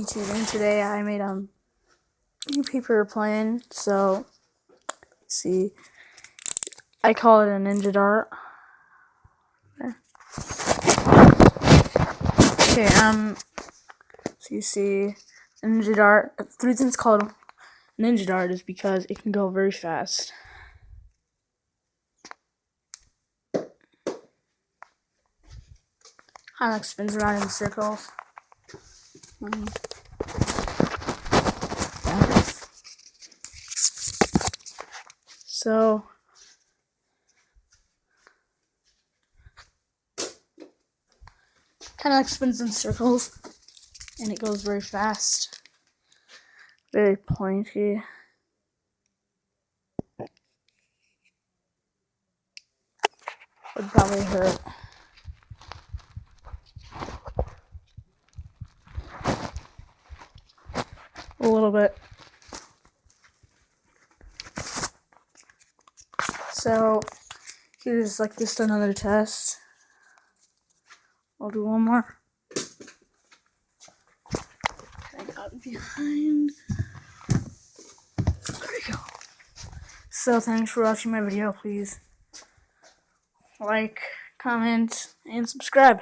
YouTube, and today I made new paper airplane. So, see, I call it a Ninja Dart. Okay, so you see, Ninja Dart. The reason it's called Ninja Dart is because it can go very fast. Kind of like spins around in circles. So, kind of like spins in circles, and it goes very fast, very pointy. Would probably hurt. A little bit. So, here's like just another test. I'll do one more. I got behind. There we go. So, thanks for watching my video. Please like, comment, and subscribe.